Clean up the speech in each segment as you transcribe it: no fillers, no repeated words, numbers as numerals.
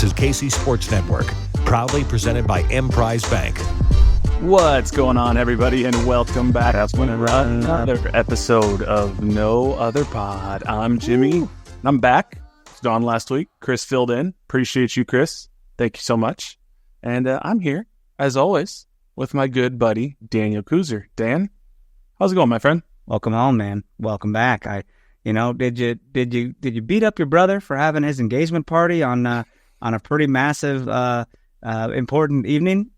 is KC Sports Network, proudly presented by Emprise Bank. What's going on, everybody, and welcome back to another episode of No Other Pod. I'm Jimmy. I'm back. It's gone last week. Chris filled in. Appreciate you, Chris. Thank you so much. And I'm here, as always, with my good buddy, Daniel Kooser. Dan, how's it going, my friend? Welcome home, man. Welcome back. Did you beat up your brother for having his engagement party on a pretty massive, important evening?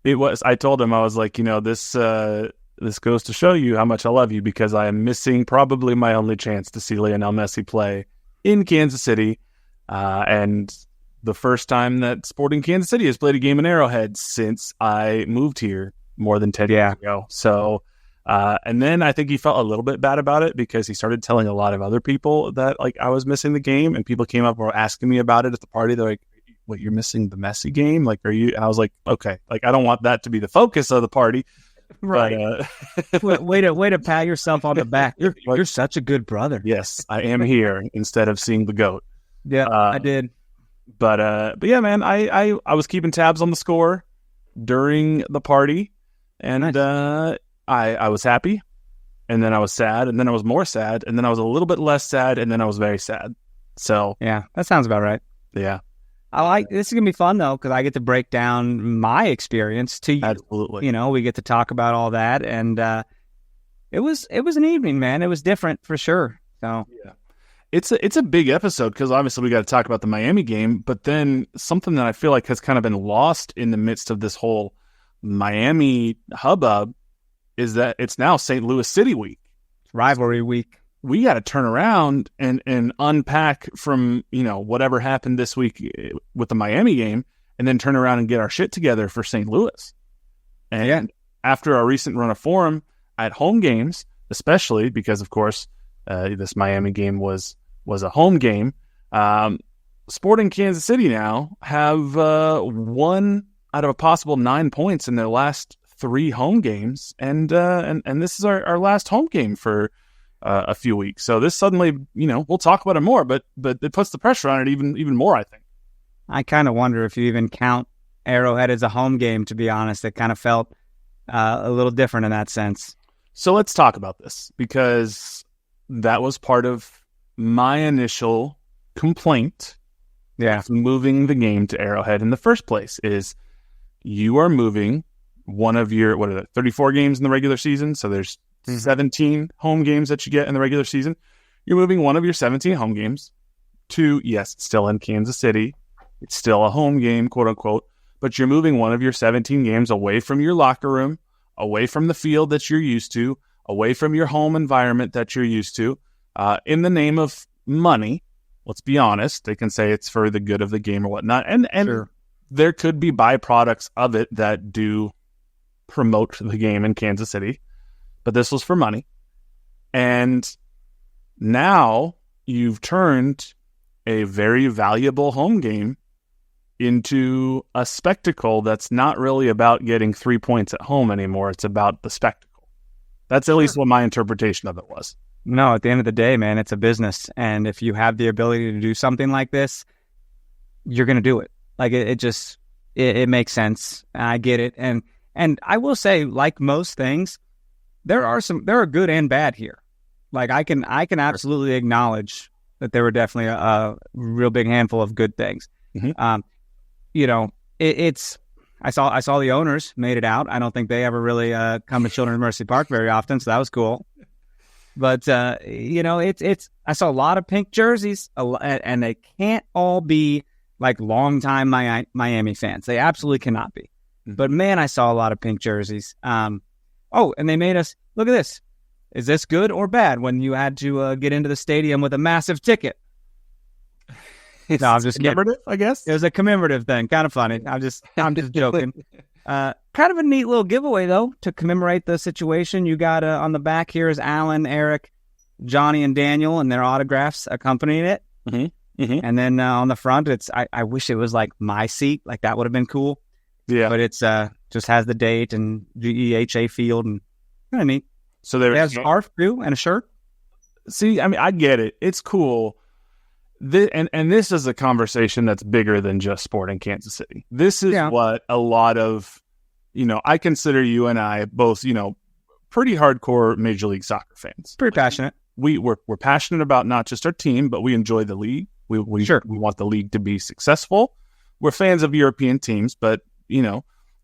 It was. I told him, I was like, this goes to show you how much I love you, because I am missing probably my only chance to see Lionel Messi play in Kansas City, and the first time that Sporting Kansas City has played a game in Arrowhead since I moved here more than 10 years ago. So. And then I think he felt a little bit bad about it, because he started telling a lot of other people that I was missing the game, and people came up and were asking me about it at the party. They're like, "What, you're missing the Messi game? Are you?" And I was like, "Okay, I don't want that to be the focus of the party." Right. But, way to pat yourself on the back. You're such a good brother. Yes, I am here instead of seeing the GOAT. Yeah, I did. But yeah, man, I was keeping tabs on the score during the party, and nice. I was happy, and then I was sad, and then I was more sad, and then I was a little bit less sad, and then I was very sad. So yeah, that sounds about right. Yeah, this is gonna be fun though, because I get to break down my experience to you. Absolutely. We get to talk about all that, and it was an evening, man. It was different for sure. So yeah, it's a big episode, because obviously we got to talk about the Miami game, but then something that I feel like has kind of been lost in the midst of this whole Miami hubbub is that it's now St. Louis City week. Rivalry week. We got to turn around and unpack from, whatever happened this week with the Miami game, and then turn around and get our shit together for St. Louis. And after our recent run of form at home games, especially because, of course, this Miami game was a home game, Sporting Kansas City now have 1 out of a possible 9 points in their last 3 home games, and this is our last home game for a few weeks. So this suddenly, we'll talk about it more, but it puts the pressure on it even more, I think. I kind of wonder if you even count Arrowhead as a home game, to be honest. It kind of felt a little different in that sense. So let's talk about this, because that was part of my initial complaint with moving the game to Arrowhead in the first place, is you are moving one of your, 34 games in the regular season. So there's 17 home games that you get in the regular season. You're moving one of your 17 home games to, yes, it's still in Kansas City. It's still a home game, quote unquote, but you're moving one of your 17 games away from your locker room, away from the field that you're used to, away from your home environment that you're used to, in the name of money. Let's be honest. They can say it's for the good of the game or whatnot. And sure, there could be byproducts of it that do promote the game in Kansas City, but this was for money. And now you've turned a very valuable home game into a spectacle that's not really about getting 3 points at home anymore. It's about the spectacle. That's at least what my interpretation of it was. No, at the end of the day, man, it's a business. And if you have the ability to do something like this, you're going to do it. It makes sense. I get it. And I will say, like most things, there are good and bad here. I can absolutely acknowledge that there were definitely a real big handful of good things. Mm-hmm. I saw the owners made it out. I don't think they ever really come to Children's Mercy Park very often, so that was cool. But I saw a lot of pink jerseys, and they can't all be longtime Miami fans. They absolutely cannot be. But man, I saw a lot of pink jerseys. And they made us, look at this. Is this good or bad when you had to get into the stadium with a massive ticket? No, I'm just commemorative, I guess. It was a commemorative thing. Kind of funny. I'm just joking. Kind of a neat little giveaway, though, to commemorate the situation. You got on the back here is Alan, Eric, Johnny, and Daniel, and their autographs accompanying it. Mm-hmm. Mm-hmm. And then on the front, it's I wish it was my seat. That would have been cool. Yeah. But it's just has the date and GEHA field, and kind of neat. So they have a scarf too and a shirt. See, I mean, I get it. It's cool. This is a conversation that's bigger than just sport in Kansas City. This is what a lot of, I consider you and I both, pretty hardcore Major League Soccer fans. Pretty passionate. We're passionate about not just our team, but we enjoy the league. We want the league to be successful. We're fans of European teams, but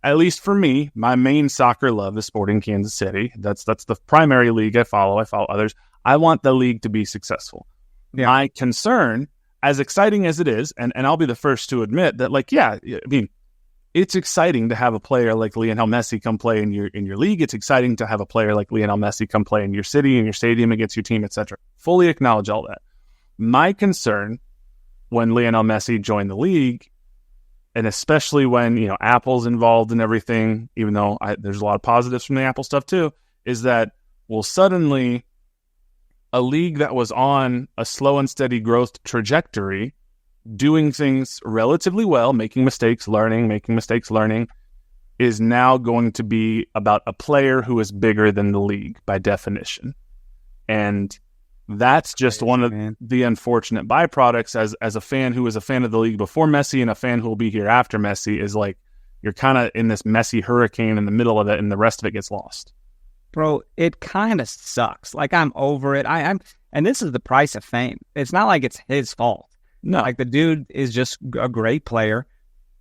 at least for me, my main soccer love is Sporting Kansas City. That's the primary league I follow. I follow others. I want the league to be successful. Yeah. My concern, as exciting as it is, and I'll be the first to admit that, it's exciting to have a player like Lionel Messi come play in your league. It's exciting to have a player like Lionel Messi come play in your city, in your stadium, against your team, etc. Fully acknowledge all that. My concern when Lionel Messi joined the league, and especially when Apple's involved in everything, even though there's a lot of positives from the Apple stuff too, is that suddenly a league that was on a slow and steady growth trajectory, doing things relatively well, making mistakes, learning, is now going to be about a player who is bigger than the league by definition. And that's just one of the unfortunate byproducts as a fan who was a fan of the league before Messi and a fan who will be here after Messi, is you're kind of in this messy hurricane in the middle of it and the rest of it gets lost. Bro, it kind of sucks. I'm over it. And this is the price of fame. It's not like it's his fault. No. The dude is just a great player,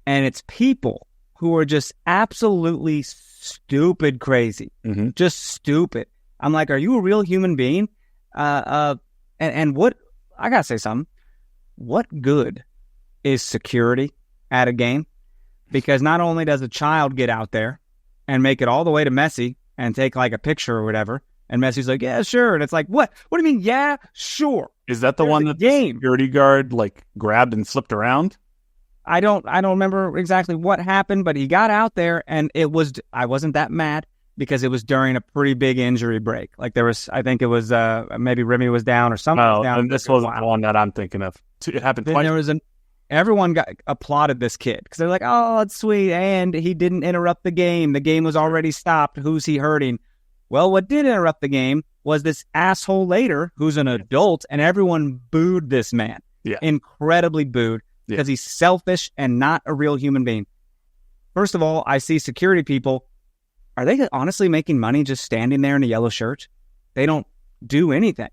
and it's people who are just absolutely stupid crazy. Mm-hmm. Just stupid. I'm like, are you a real human being? And what, I gotta say something. What good is security at a game? Because not only does a child get out there and make it all the way to Messi and take a picture or whatever, and Messi's like, yeah, sure. And it's like, what? What do you mean, yeah, sure? Is that the one that the security guard grabbed and flipped around? I don't remember exactly what happened, but he got out there, and I wasn't that mad because it was during a pretty big injury break. I think it was maybe Remy was down or something. Oh, was down. And this wasn't the one that I'm thinking of. It happened then twice. Everyone applauded this kid because they're like, oh, it's sweet, and he didn't interrupt the game. The game was already stopped. Who's he hurting? Well, what did interrupt the game was this asshole later who's an adult, and everyone booed this man. Yeah. Incredibly booed because he's selfish and not a real human being. First of all, I see security people. Are they honestly making money just standing there in a yellow shirt? They don't do anything.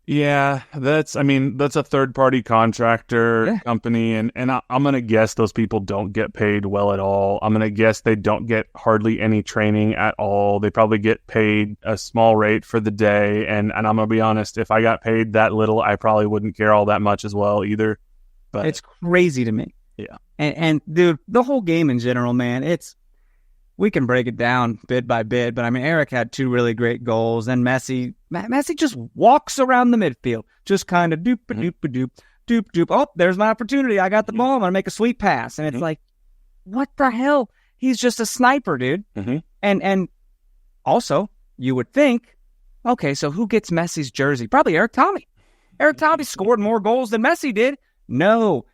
Yeah, that's a third-party contractor company, and I'm going to guess those people don't get paid well at all. I'm going to guess they don't get hardly any training at all. They probably get paid a small rate for the day, and I'm going to be honest, if I got paid that little, I probably wouldn't care all that much as well either. But it's crazy to me. Yeah. And dude, the whole game in general, man, we can break it down bit by bit, but Eric had 2 really great goals, and Messi just walks around the midfield, just kind of doop. Oh, there's my opportunity. I got the ball. I'm going to make a sweet pass. And it's like, what the hell? He's just a sniper, dude. Mm-hmm. And also, you would think, okay, so who gets Messi's jersey? Probably Eric Tommy. Eric Tommy scored more goals than Messi did. No.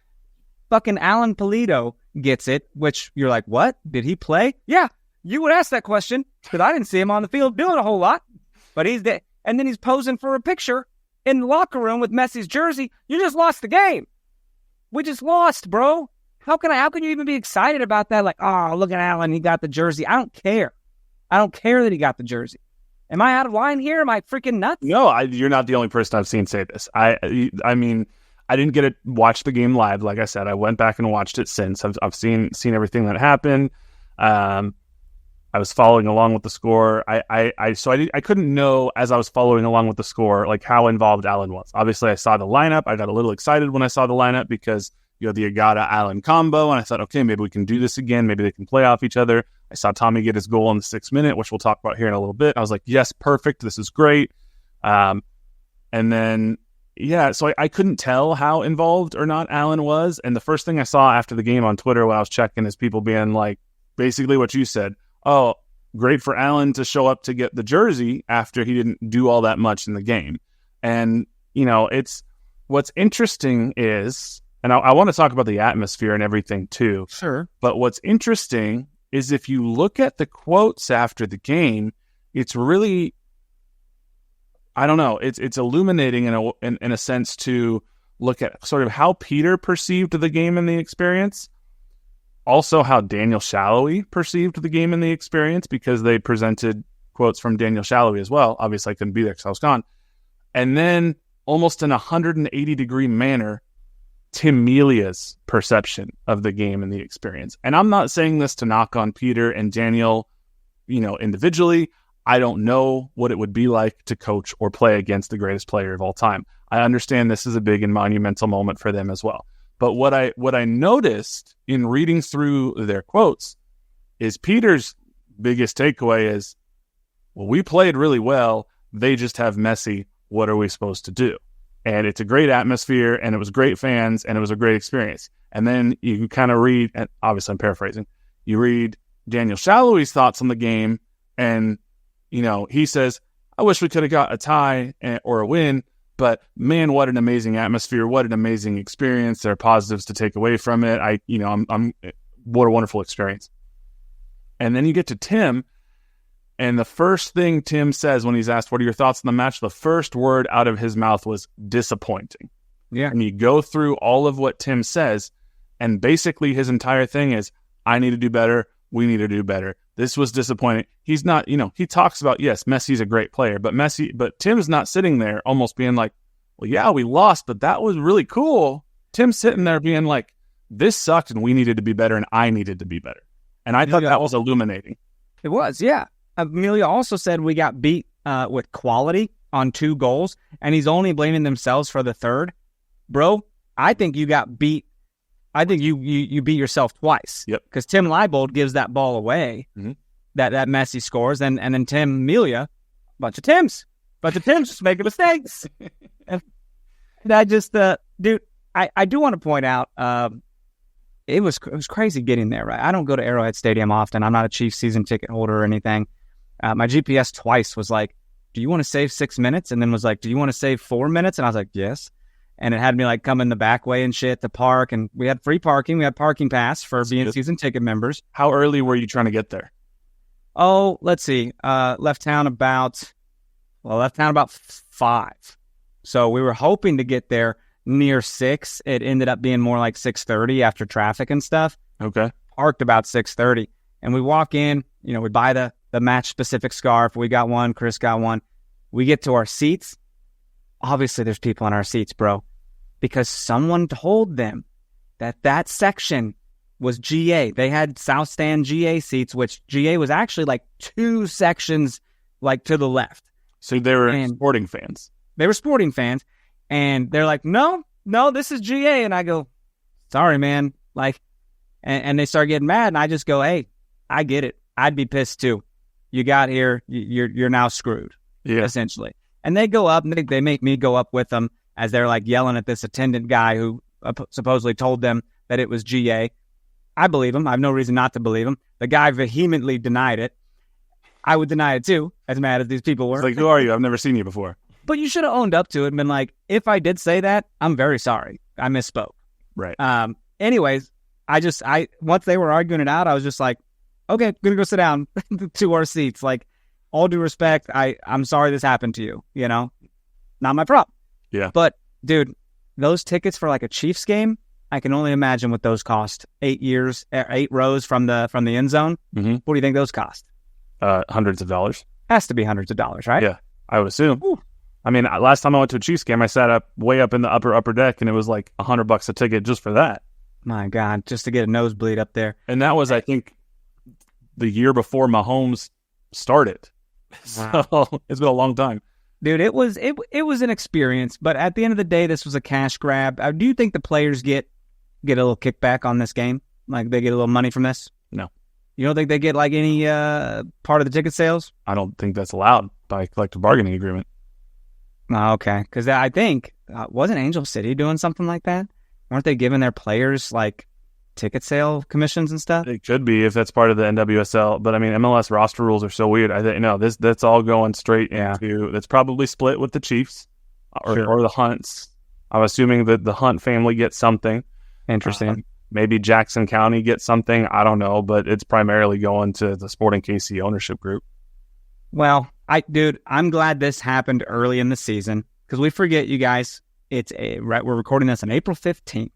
Fucking Alan Pulido gets it, which you're like, what? Did he play? Yeah, you would ask that question because I didn't see him on the field doing a whole lot. But he's there. And then he's posing for a picture in the locker room with Messi's jersey. You just lost the game. We just lost, bro. How can you even be excited about that? Oh, look at Alan, he got the jersey. I don't care. I don't care that he got the jersey. Am I out of line here? Am I freaking nuts? No, you're not the only person I've seen say this. I didn't get to watch the game live. Like I said, I went back and watched it since. I've seen everything that happened. I was following along with the score. I couldn't know as I was following along with the score how involved Alan was. Obviously, I saw the lineup. I got a little excited when I saw the lineup because you had the Agata-Allen combo, and I thought, okay, maybe we can do this again. Maybe they can play off each other. I saw Tommy get his goal in the 6th minute, which we'll talk about here in a little bit. I was like, yes, perfect. This is great. And then, so I couldn't tell how involved or not Alan was. And the first thing I saw after the game on Twitter when I was checking is people being like, basically what you said. Oh, great for Alan to show up to get the jersey after he didn't do all that much in the game. And, it's what's interesting is, and I want to talk about the atmosphere and everything too. Sure. But what's interesting is if you look at the quotes after the game, it's really, I don't know, it's illuminating in a sense to look at sort of how Peter perceived the game and the experience, also how Daniel Shallowy perceived the game and the experience, because they presented quotes from Daniel Shallowy as well. Obviously, I couldn't be there because I was gone. And then almost in a 180-degree manner, Tim Melia's perception of the game and the experience. And I'm not saying this to knock on Peter and Daniel, individually. I don't know what it would be like to coach or play against the greatest player of all time. I understand this is a big and monumental moment for them as well. But what I noticed in reading through their quotes is Peter's biggest takeaway is, well, we played really well. They just have Messi. What are we supposed to do? And it's a great atmosphere, and it was great fans, and it was a great experience. And then you can kind of read, and obviously I'm paraphrasing, you read Daniel Shallowy's thoughts on the game, and he says, I wish we could have got a tie or a win, but man, what an amazing atmosphere. What an amazing experience. There are positives to take away from it. What a wonderful experience. And then you get to Tim, and the first thing Tim says when he's asked, what are your thoughts on the match? The first word out of his mouth was disappointing. Yeah. And you go through all of what Tim says, and basically his entire thing is, I need to do better. We need to do better. This was disappointing. He's not, he talks about, yes, Messi's a great player, but Tim's not sitting there almost being like, well, yeah, we lost, but that was really cool. Tim's sitting there being like, this sucked and we needed to be better and I needed to be better. And I thought that was illuminating. It was, yeah. Amelia also said we got beat with quality on 2 goals, and he's only blaming themselves for the third. Bro, I think you got beat. I think you beat yourself twice. Yep. Because Tim Leibold gives that ball away, that Messi scores, and then Tim Amelia, bunch of Tims just making mistakes. And I just, dude, I do want to point out, it was crazy getting there, right? I don't go to Arrowhead Stadium often. I'm not a Chiefs season ticket holder or anything. My GPS twice was like, do you want to save 6 minutes? And then was like, do you want to save 4 minutes? And I was like, yes. And it had me like come in the back way and shit to park. And we had free parking. We had parking pass for being season ticket members. How early were you trying to get there? Oh, let's see. Left town about 5. So we were hoping to get there near 6. It ended up being more like 6:30 after traffic and stuff. Okay. Parked about 6:30. And we walk in, we buy the match-specific scarf. We got one. Chris got one. We get to our seats. Obviously, there's people in our seats, bro, because someone told them that section was GA. They had South Stand GA seats, which GA was actually like 2 sections like to the left. So they were sporting fans. They were sporting fans, and they're like, no, this is GA. And I go, sorry, man. And they start getting mad, and I just go, hey, I get it. I'd be pissed too. You got here, you're now screwed, essentially. And they go up, and they make me go up with them as they're like yelling at this attendant guy who supposedly told them that it was GA. I believe him. I have no reason not to believe him. The guy vehemently denied it. I would deny it too, as mad as these people were. It's like, who are you? I've never seen you before. But you should have owned up to it and been like, if I did say that, I'm very sorry. I misspoke. Right. Anyways, I once they were arguing it out, I was just like, okay, gonna go sit down to our seats. Like, all due respect, I'm sorry this happened to you. Not my problem. Yeah. But dude, those tickets for like a Chiefs game, I can only imagine what those cost. 8 rows from the end zone. Mm-hmm. What do you think those cost? Hundreds of dollars. Has to be hundreds of dollars, right? Yeah, I would assume. Ooh. I mean, last time I went to a Chiefs game, I sat up way up in the upper deck, and it was like $100 a ticket just for that. My God, just to get a nosebleed up there. And that was, I think, the year before Mahomes started. Wow. So it's been a long time. Dude, it was an experience, but at the end of the day, this was a cash grab. Do you think the players get a little kickback on this game? Like, they get a little money from this? No. You don't think they get like any part of the ticket sales? I don't think that's allowed by collective bargaining agreement. Oh, okay, because I think wasn't Angel City doing something like that? Weren't they giving their players like ticket sale commissions and stuff? It could be if that's part of the NWSL, but I mean, MLS roster rules are so weird. I think that's all going straight into that's probably split with the Chiefs or the Hunts. I'm assuming that the Hunt family gets something. Interesting. Maybe Jackson County gets something. I don't know, but it's primarily going to the Sporting KC ownership group. Well, I'm glad this happened early in the season because we forget, you guys, We're recording this on April 15th,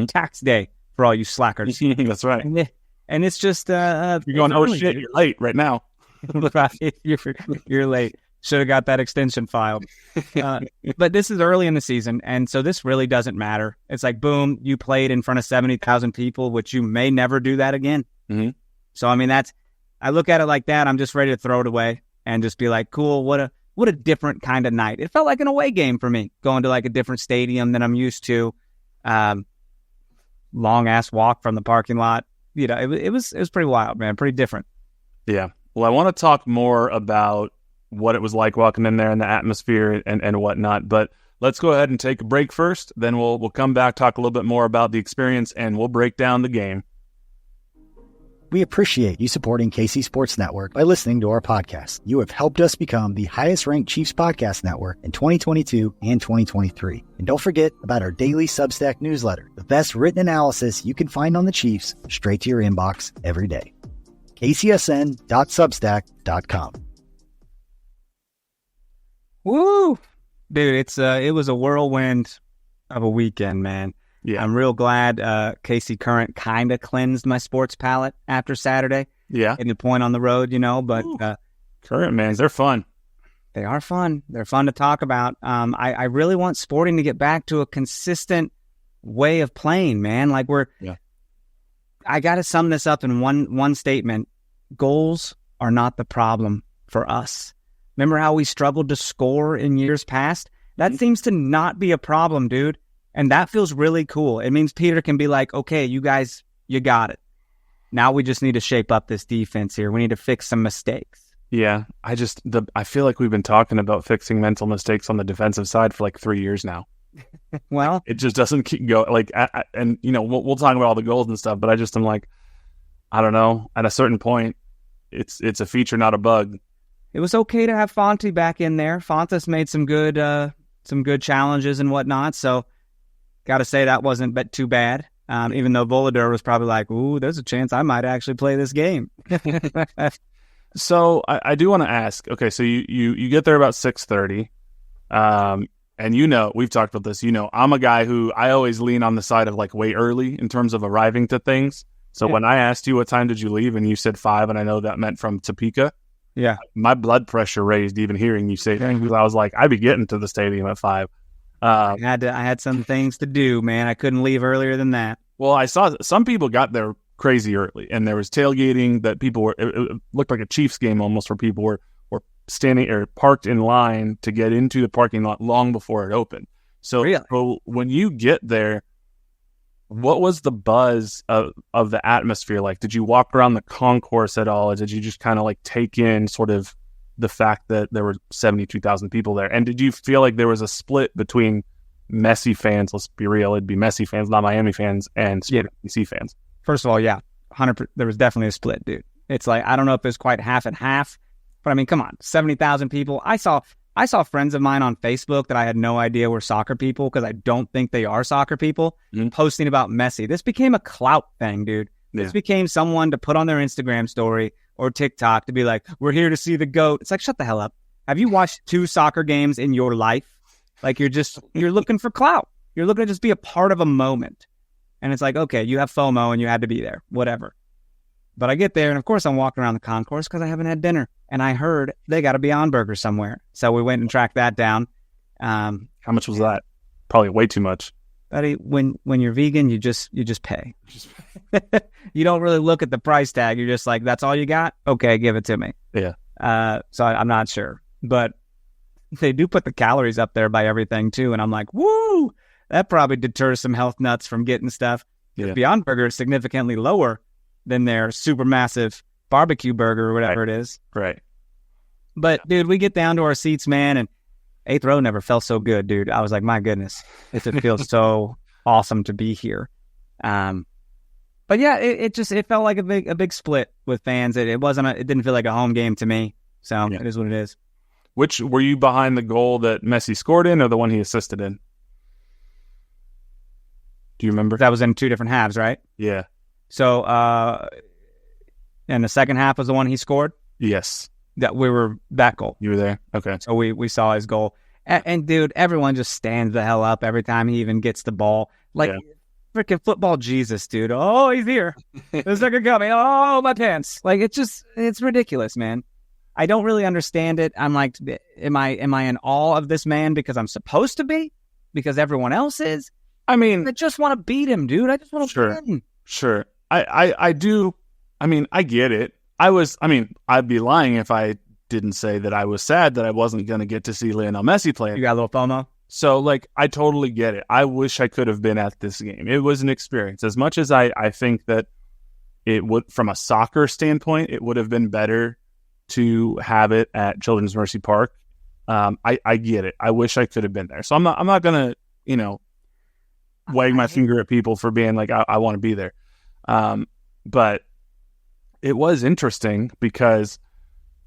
tax day for all you slackers. That's right. And it's just you're going, oh shit, you're late right now. You're late. Should have got that extension filed. But this is early in the season, and so this really doesn't matter. It's like, boom, you played in front of 70,000 people, which you may never do that again. Mm-hmm. So, I mean, I look at it like that. I'm just ready to throw it away and just be like, cool, what a different kind of night. It felt like an away game for me, going to like a different stadium than I'm used to. Long-ass walk from the parking lot. You know, it was pretty wild, man, pretty different. Yeah. Well, I want to talk more about what it was like walking in there and the atmosphere and whatnot. But let's go ahead and take a break first. Then we'll come back, talk a little bit more about the experience, and we'll break down the game. We appreciate you supporting KC Sports Network by listening to our podcast. You have helped us become the highest-ranked Chiefs podcast network in 2022 and 2023. And don't forget about our daily Substack newsletter, the best written analysis you can find on the Chiefs straight to your inbox every day. kcsn.substack.com. Woo! Dude, it was a whirlwind of a weekend, man. Yeah. I'm real glad Casey Current kind of cleansed my sports palate after Saturday. Yeah. Getting a point on the road, you know, but Current, man, they're fun. They are fun. They're fun to talk about. I really want Sporting to get back to a consistent way of playing, man. Like I got to sum this up in one statement. Goals are not the problem for us. Remember how we struggled to score in years past? That seems to not be a problem, dude. And that feels really cool. It means Peter can be like, okay, you guys, you got it. Now we just need to shape up this defense here. We need to fix some mistakes. Yeah. I feel like we've been talking about fixing mental mistakes on the defensive side for like 3 years now. Well, it just doesn't keep going. Like, and you know, we'll talk about all the goals and stuff, but I'm like, I don't know. At a certain point, it's a feature, not a bug. It was okay to have Fonte back in there. Fontes made some good challenges and whatnot. So, got to say that wasn't too bad. Even though Volador was probably like, "Ooh, there's a chance I might actually play this game." So I do want to ask. Okay, so you get there about 6:30, and you know we've talked about this. You know, I'm a guy who I always lean on the side of like way early in terms of arriving to things. So when I asked you what time did you leave, and you said 5, and I know that meant from Topeka. Yeah, my blood pressure raised even hearing you say that, because I was like, I'd be getting to the stadium at 5. I had some things to do, man. I couldn't leave earlier than that. Well, I saw some people got there crazy early, and there was tailgating that people were. It looked like a Chiefs game almost, where people were standing or parked in line to get into the parking lot long before it opened. So, really? When you get there, what was the buzz of the atmosphere like? Did you walk around the concourse at all, or did you just kind of like take in sort of the fact that there were 72,000 people there? And did you feel like there was a split between Messi fans, let's be real, it'd be Messi fans, not Miami fans, and DC fans? First of all, yeah, 100%. There was definitely a split, dude. It's like, I don't know if it's quite half and half, but I mean, come on, 70,000 people. I saw friends of mine on Facebook that I had no idea were soccer people, because I don't think they are soccer people, posting about Messi. This became a clout thing, dude. Yeah. This became someone to put on their Instagram story or TikTok to be like, we're here to see the GOAT. It's like, shut the hell up. Have you watched 2 soccer games in your life? Like, you're looking for clout. You're looking to just be a part of a moment. And it's like, okay, you have FOMO and you had to be there, whatever. But I get there, and of course I'm walking around the concourse because I haven't had dinner. And I heard they got a Beyond Burger somewhere. So we went and tracked that down. How much was that? Probably way too much. Buddy, when you're vegan, you just pay. You don't really look at the price tag. You're just like, that's all you got? Okay, give it to me. Yeah. So I'm not sure. But they do put the calories up there by everything too. And I'm like, woo! That probably deters some health nuts from getting stuff. Yeah. Beyond Burger is significantly lower than their super massive barbecue burger or whatever it is. Right. But, dude, we get down to our seats, man, and 8th row never felt so good, dude. I was like, my goodness, it feels so awesome to be here. But yeah, it felt like a big split with fans. It didn't feel like a home game to me. So It is what it is. Which were you behind the goal that Messi scored in, or the one he assisted in? Do you remember? That was in 2 different halves, right? Yeah. So, and the second half was the one he scored? Yes. That goal. You were there? Okay. So we saw his goal. And dude, everyone just stands the hell up every time he even gets the ball. Like, freaking football Jesus, dude. Oh, he's here. The second coming. Oh, my pants. Like, it's ridiculous, man. I don't really understand it. I'm like, am I in awe of this man because I'm supposed to be? Because everyone else is? I mean, I just want to beat him, dude. I just want to win. Sure. I do. I mean, I get it. I'd be lying if I didn't say that I was sad that I wasn't going to get to see Lionel Messi play. You got a little FOMO? So, like, I totally get it. I wish I could have been at this game. It was an experience. As much as I think that it would, from a soccer standpoint, it would have been better to have it at Children's Mercy Park. I get it. I wish I could have been there. So I'm not going to, wag my finger at people for being like, I want to be there. But it was interesting because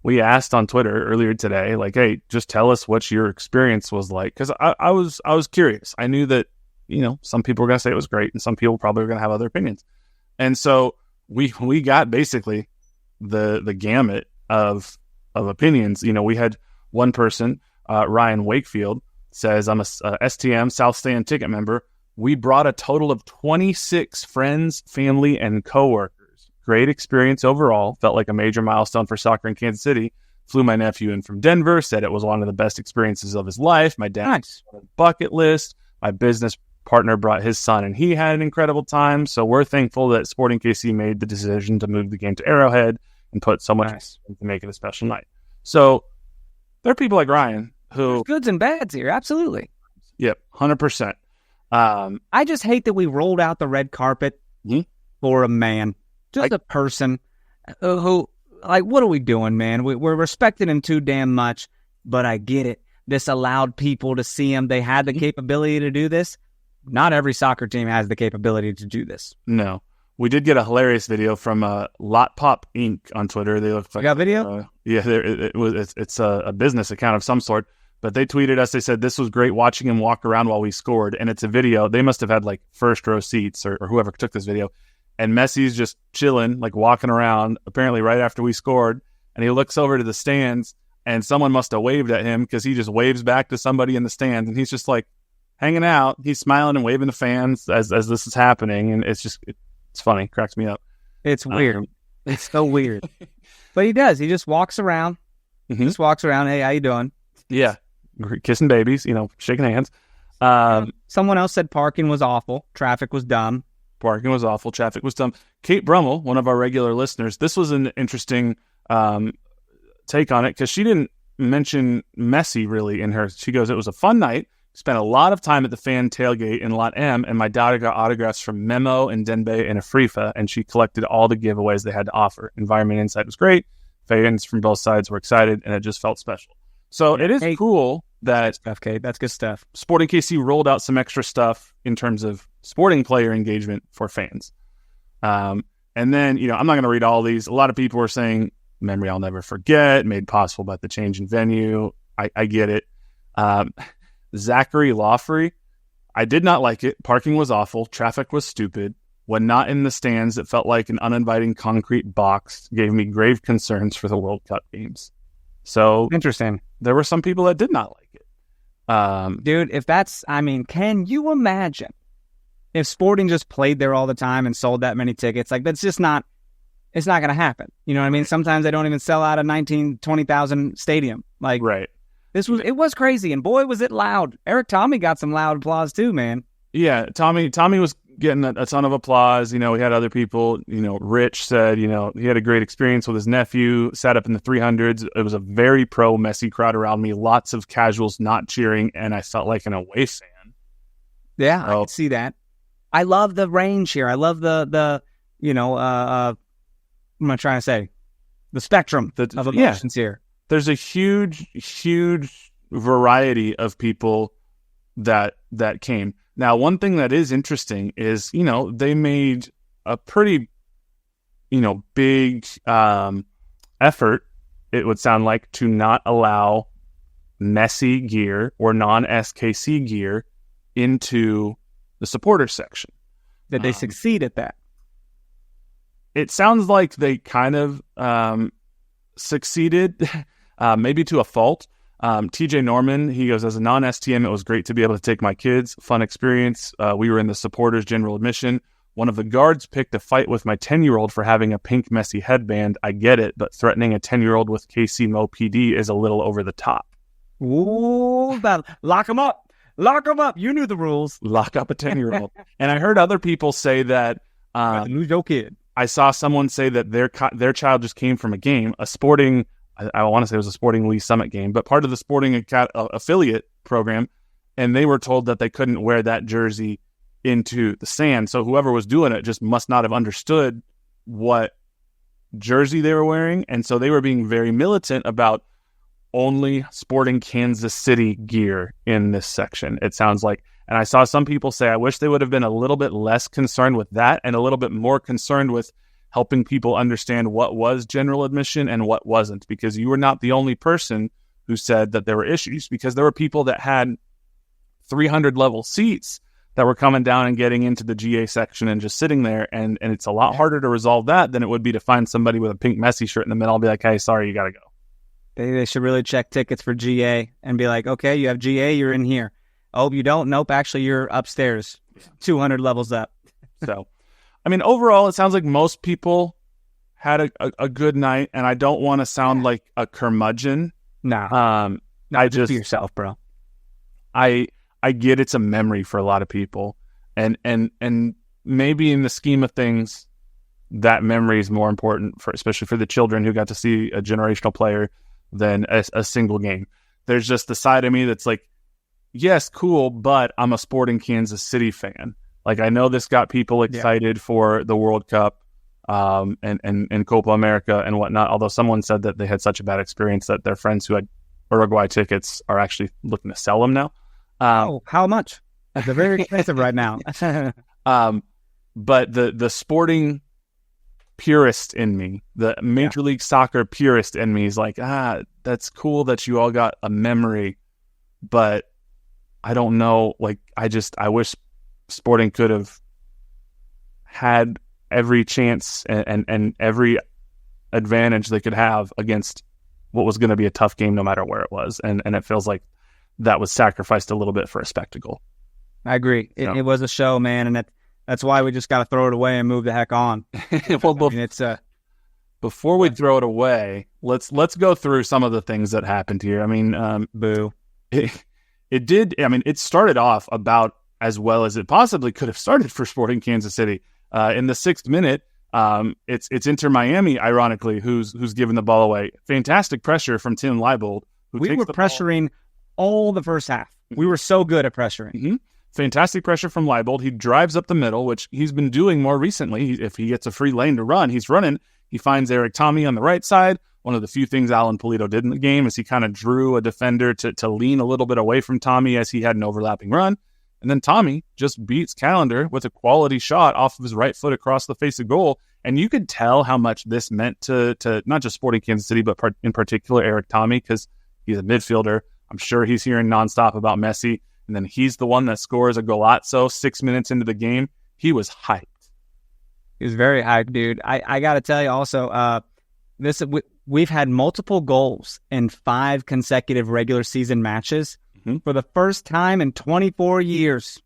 we asked on Twitter earlier today, like, hey, just tell us what your experience was like. Because I was curious. I knew that, some people were going to say it was great and some people probably were going to have other opinions. And so we got basically the gamut of opinions. We had one person, Ryan Wakefield, says, I'm a STM South Stand ticket member. We brought a total of 26 friends, family, and coworkers. Great experience overall. Felt like a major milestone for soccer in Kansas City. Flew my nephew in from Denver. Said it was one of the best experiences of his life. My dad's bucket list. My business partner brought his son, and he had an incredible time. So we're thankful that Sporting KC made the decision to move the game to Arrowhead and put so much to make it a special night. So there are people like Ryan who... There's goods and bads here, absolutely. Yep, 100%. I just hate that we rolled out the red carpet for a man, just a person who, like, what are we doing, man? We're respecting him too damn much, but I get it. This allowed people to see him. They had the capability to do this. Not every soccer team has the capability to do this. No. We did get a hilarious video from Lot Pop Inc. on Twitter. They look like... You got video? It's a business account of some sort. But they tweeted us. They said, this was great watching him walk around while we scored. And it's a video. They must have had like first row seats or whoever took this video. And Messi's just chilling, like walking around, apparently right after we scored. And he looks over to the stands and someone must have waved at him because he just waves back to somebody in the stands. And he's just like hanging out. He's smiling and waving to fans as this is happening. And it's funny. Cracks me up. It's weird. It's so weird. But he does. He just walks around. Just walks around. Hey, how you doing? Yeah. Kissing babies, shaking hands. Someone else said parking was awful. Traffic was dumb. Parking was awful. Traffic was dumb. Kate Brummel, one of our regular listeners, this was an interesting take on it because she didn't mention Messi really in her. She goes, it was a fun night. Spent a lot of time at the fan tailgate in Lot M, and my daughter got autographs from Memo and Denbe and Afrifa, and she collected all the giveaways they had to offer. Environment inside was great. Fans from both sides were excited, and it just felt special. So it is cool that that's good stuff. Sporting KC rolled out some extra stuff in terms of sporting player engagement for fans. And then, I'm not going to read all these. A lot of people are saying, memory I'll never forget, made possible by the change in venue. I get it. Zachary Lawfrey, I did not like it. Parking was awful. Traffic was stupid. When not in the stands, it felt like an uninviting concrete box. Gave me grave concerns for the World Cup games. So interesting. There were some people that did not like it. Dude, can you imagine if Sporting just played there all the time and sold that many tickets? Like, that's just not, it's not going to happen. You know what I mean? Sometimes they don't even sell out a 20,000 stadium. Like, right. It was crazy. And boy, was it loud. Eric Tommy got some loud applause too, man. Yeah. Tommy was getting a ton of applause. We had other people, Rich said, he had a great experience with his nephew, sat up in the 300s. It was a very pro Messi crowd around me. Lots of casuals not cheering. And I felt like an away fan. Yeah, I can see that. I love the range here. I love the what am I trying to say? The spectrum of emotions here. There's a huge, huge variety of people that came. Now, one thing that is interesting is, they made a pretty, big effort, it would sound like, to not allow Messi gear or non-SKC gear into the supporter section. Did they succeed at that? It sounds like they kind of succeeded, maybe to a fault. TJ Norman, he goes, as a non-STM, it was great to be able to take my kids. Fun experience. We were in the supporters general admission. One of the guards picked a fight with my 10-year-old for having a pink Messi headband. I get it, but threatening a 10-year-old with KC Mo PD is a little over the top. Ooh, lock him up. Lock him up. You knew the rules. Lock up a 10-year-old. And I heard other people say that Lose your kid. I saw someone say that their child just came from a game, a sporting, I want to say it was a Sporting Lee Summit game, but part of the sporting affiliate program, and they were told that they couldn't wear that jersey into the sand. So whoever was doing it just must not have understood what jersey they were wearing. And so they were being very militant about only sporting Kansas City gear in this section, it sounds like. And I saw some people say, I wish they would have been a little bit less concerned with that and a little bit more concerned with helping people understand what was general admission and what wasn't, because you were not the only person who said that there were issues, because there were people that had 300 level seats that were coming down and getting into the GA section and just sitting there. And it's a lot harder to resolve that than it would be to find somebody with a pink Messi shirt in the middle and be like, hey, sorry, you got to go. They should really check tickets for GA and be like, okay, you have GA, you're in here. Oh, you don't? Nope, actually, you're upstairs, 200 levels up. So, I mean, overall, it sounds like most people had a good night, and I don't want to sound like a curmudgeon. Nah. I just be yourself, bro. I get it's a memory for a lot of people, and maybe in the scheme of things, that memory is more important for, especially for the children who got to see a generational player, than a single game. There's just the side of me that's like, yes, cool, but I'm a sporting Kansas City fan. Like, I know this got people excited for the World Cup and Copa America and whatnot, although someone said that they had such a bad experience that their friends who had Uruguay tickets are actually looking to sell them now. How much? They're very expensive right now. But the sporting purist in me, the Major League Soccer purist in me is like, that's cool that you all got a memory, but I don't know, like, I wish sporting could have had every chance and every advantage they could have against what was going to be a tough game no matter where it was. And it feels like that was sacrificed a little bit for a spectacle. I agree. It was a show, man, and that's why we just got to throw it away and move the heck on. Well, before we throw it away, let's go through some of the things that happened here. I mean, boo. It did. I mean, it started off about as well as it possibly could have started for Sporting Kansas City. In the 6th minute, it's Inter Miami, ironically, who's given the ball away. Fantastic pressure from Tim Leibold. We were pressuring all the first half. We were so good at pressuring. Mm-hmm. Fantastic pressure from Leibold. He drives up the middle, which he's been doing more recently. If he gets a free lane to run, he's running. He finds Eric Tommy on the right side. One of the few things Alan Polito did in the game is he kind of drew a defender to lean a little bit away from Tommy as he had an overlapping run. And then Tommy just beats Callender with a quality shot off of his right foot across the face of goal. And you could tell how much this meant to not just Sporting Kansas City, but in particular Eric Tommy, because he's a midfielder. I'm sure he's hearing nonstop about Messi. And then he's the one that scores a golazzo 6 minutes into the game. He was hyped. He was very hyped, dude. I got to tell you also, we've had multiple goals in 5 consecutive regular season matches for the first time in 24 years.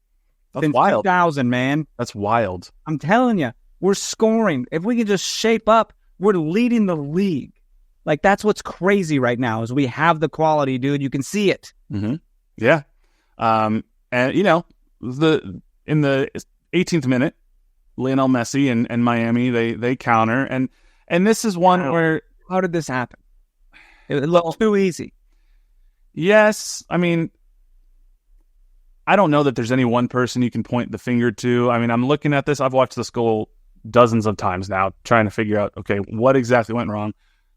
That's since wild. 2000, man. That's wild. I'm telling you, we're scoring. If we can just shape up, we're leading the league. Like, that's what's crazy right now is we have the quality, dude. You can see it. Mm-hmm. Yeah. And, you know, in the 18th minute, Lionel Messi and Miami, they counter. And this is one where... How did this happen? It looked too easy. Yes. I mean, I don't know that there's any one person you can point the finger to. I mean, I'm looking at this. I've watched this goal dozens of times now, trying to figure out, okay, what exactly went wrong.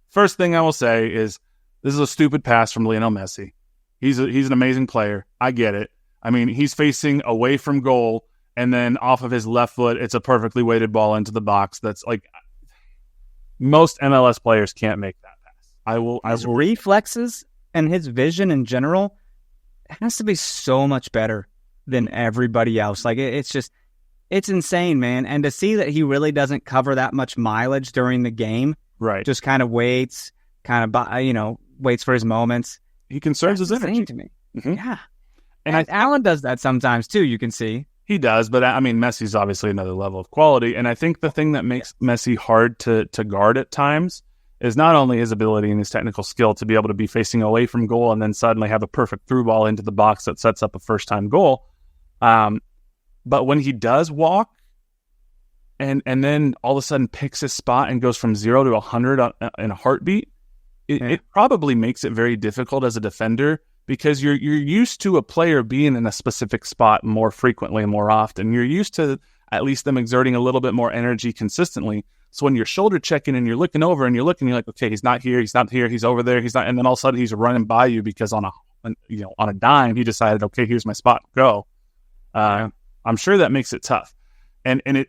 First thing I will say is this is a stupid pass from Lionel Messi. He's an amazing player. I get it. I mean, he's facing away from goal, and then off of his left foot, it's a perfectly weighted ball into the box. That's like... Most MLS players can't make that pass. His reflexes and his vision in general has to be so much better than everybody else. Like, it's insane, man. And to see that he really doesn't cover that much mileage during the game, right? Just kind of waits for his moments. He conserves his energy. To me. Mm-hmm. Yeah. And Allen does that sometimes too, you can see. He does, but I mean, Messi's obviously another level of quality. And I think the thing that makes Messi hard to guard at times is not only his ability and his technical skill to be able to be facing away from goal and then suddenly have a perfect through ball into the box that sets up a first-time goal. But when he does walk and then all of a sudden picks his spot and goes from 0 to 100 in a heartbeat, it probably makes it very difficult as a defender, because you're used to a player being in a specific spot more frequently and more often. You're used to at least them exerting a little bit more energy consistently. So when you're shoulder checking and you're looking over and you're like, okay, he's not here, he's over there, he's not, and then all of a sudden he's running by you because on a dime he decided, okay, here's my spot, go. I'm sure that makes it tough, and the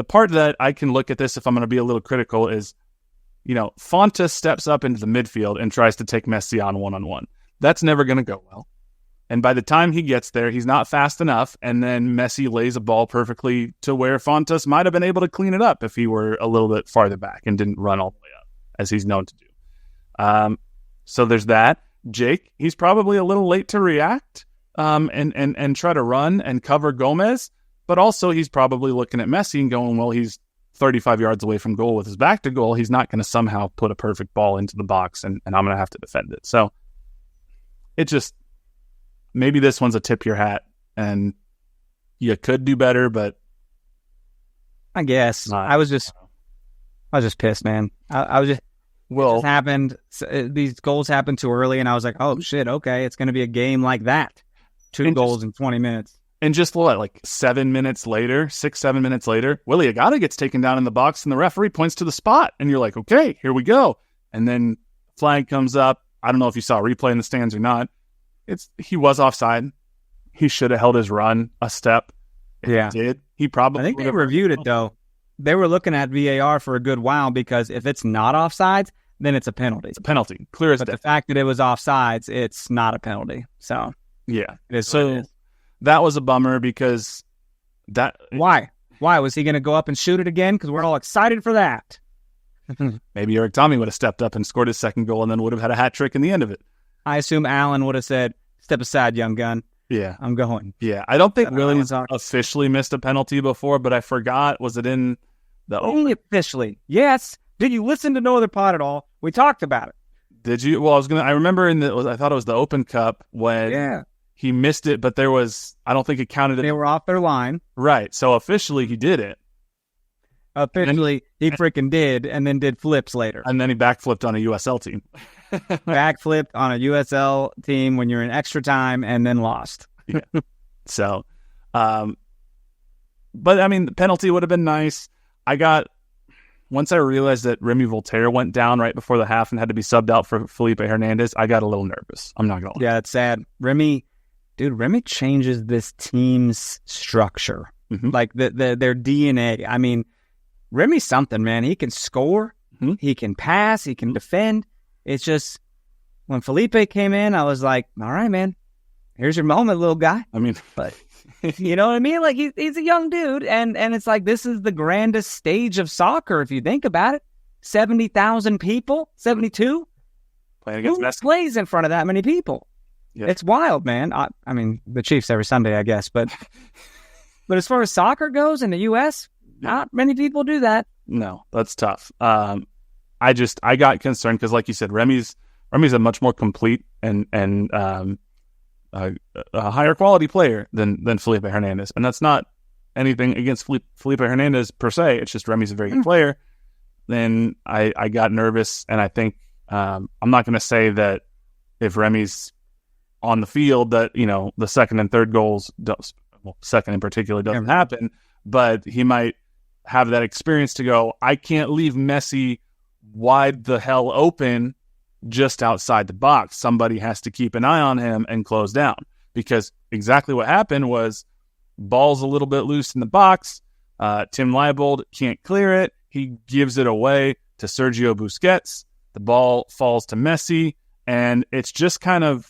part that I can look at this, if I'm going to be a little critical, is, Fontes steps up into the midfield and tries to take Messi on one-on-one. That's never going to go well. And by the time he gets there, he's not fast enough, and then Messi lays a ball perfectly to where Fontes might have been able to clean it up if he were a little bit farther back and didn't run all the way up, as he's known to do. So there's that. Jake, he's probably a little late to react and try to run and cover Gomez, but also he's probably looking at Messi and going, well, he's 35 yards away from goal with his back to goal. He's not going to somehow put a perfect ball into the box, and I'm going to have to defend it. So it just, maybe this one's a tip your hat, and you could do better, but I guess I was just pissed, man. I was just, it just happened. These goals happened too early, and I was like, oh shit, okay, it's going to be a game like that. 2 goals in 20 minutes. And just like 7 minutes later, 6-7 minutes later, Willie Agata gets taken down in the box and the referee points to the spot. And you're like, okay, here we go. And then flag comes up. I don't know if you saw a replay in the stands or not. He was offside. He should have held his run a step. If he did. He probably. I think they reviewed it though. They were looking at VAR for a good while, because if it's not offsides, then it's a penalty. It's a penalty. Clear as day. But the fact that it was offsides, it's not a penalty. So yeah. It is so that was a bummer, because Why was he going to go up and shoot it again? Because we're all excited for that. Maybe Eric Tommy would have stepped up and scored his second goal and then would have had a hat trick in the end of it. I assume Allen would have said, step aside, young gun. Yeah. I'm going. Yeah. I don't think Willie's officially missed a penalty before, but I forgot. Was it in the Only officially. Yes. Did you listen to no other pod at all? We talked about it. Did you? Well, I remember I thought it was the Open Cup when he missed it, but I don't think it counted. They were off their line. Right. So officially he did it. Officially, he freaking did, and then did flips later. And then he backflipped on a USL team. Backflipped on a USL team when you're in extra time, and then lost. Yeah. So, but I mean, the penalty would have been nice. Once I realized that Remy Voltaire went down right before the half and had to be subbed out for Felipe Hernandez, I got a little nervous. I'm not going to lie. Yeah, it's sad. Remy changes this team's structure. Mm-hmm. Like their DNA. I mean, Remy's something, man. He can score, he can pass, he can defend. It's just, when Felipe came in, I was like, all right, man, here's your moment, little guy. I mean, but you know what I mean? Like, he's a young dude, and it's like, this is the grandest stage of soccer, if you think about it. 70,000 people, 72. Playing against Who Messi. plays in front of that many people? Yeah. It's wild, man. I mean, the Chiefs every Sunday, I guess, but as far as soccer goes in the U.S., not many people do that. No, that's tough. I got concerned because, like you said, Remy's a much more complete and a higher quality player than Felipe Hernandez, and that's not anything against Felipe Hernandez per se. It's just Remy's a very good player. Then I got nervous, and I think I'm not going to say that if Remy's on the field that the second and third goals, second in particular, doesn't happen, but he might have that experience to go, I can't leave Messi wide the hell open just outside the box. Somebody has to keep an eye on him and close down, because exactly what happened was ball's a little bit loose in the box. Tim Leibold can't clear it. He gives it away to Sergio Busquets. The ball falls to Messi, and it's just kind of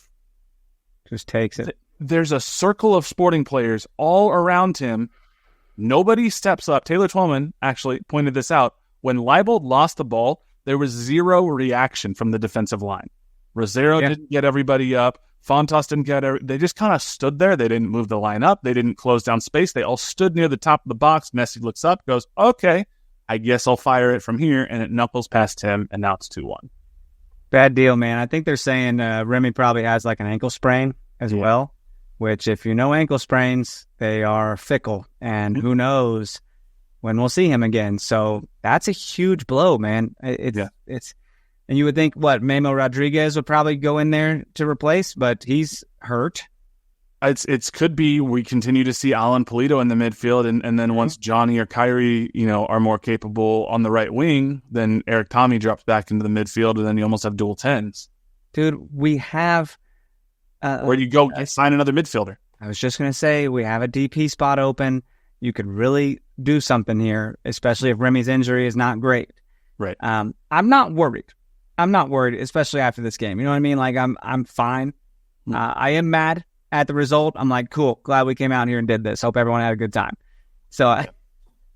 just takes it. There's a circle of Sporting players all around him. Nobody steps up. Taylor Twellman actually pointed this out. When Leibold lost the ball, there was zero reaction from the defensive line. Rosero didn't get everybody up. Fontas didn't get they just kind of stood there. They didn't move the line up. They didn't close down space. They all stood near the top of the box. Messi looks up, goes, okay, I guess I'll fire it from here. And it knuckles past him, and now it's 2-1. Bad deal, man. I think they're saying Remy probably has like an ankle sprain as well, which if you know ankle sprains, they are fickle. And who knows when we'll see him again. So that's a huge blow, man. It's and you would think, Memo Rodriguez would probably go in there to replace, but he's hurt. It's could be we continue to see Alan Polito in the midfield, and then once Johnny or Kyrie, are more capable on the right wing, then Eric Tommy drops back into the midfield, and then you almost have dual 10s. Dude, we have... Where do you go sign another midfielder? I was just going to say, we have a DP spot open. You could really do something here, especially if Remy's injury is not great. Right. I'm not worried. Especially after this game. You know what I mean? Like, I'm fine. I am mad at the result. I'm like, cool, glad we came out here and did this. Hope everyone had a good time. So,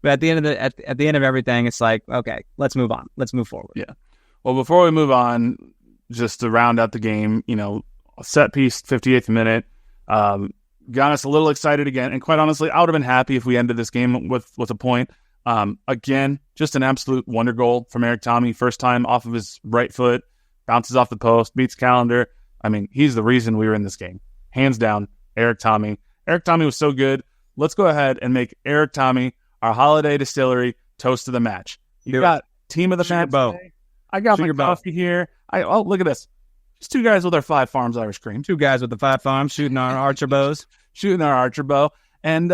but at the end of at the end of everything, it's like, okay, let's move on. Let's move forward. Yeah. Well, before we move on, just to round out the game, set piece, 58th minute, got us a little excited again. And quite honestly, I would have been happy if we ended this game with a point. Again, just an absolute wonder goal from Eric Tommy. First time off of his right foot, bounces off the post, beats Calendar. I mean, he's the reason we were in this game. Hands down, Eric Tommy. Eric Tommy was so good. Let's go ahead and make Eric Tommy our Holiday Distillery toast of the match. You got team of the match. Today. I got my coffee here. Look at this. Just 2 guys with our 5 Farms Irish cream. 2 guys with the 5 Farms shooting our archer bows. And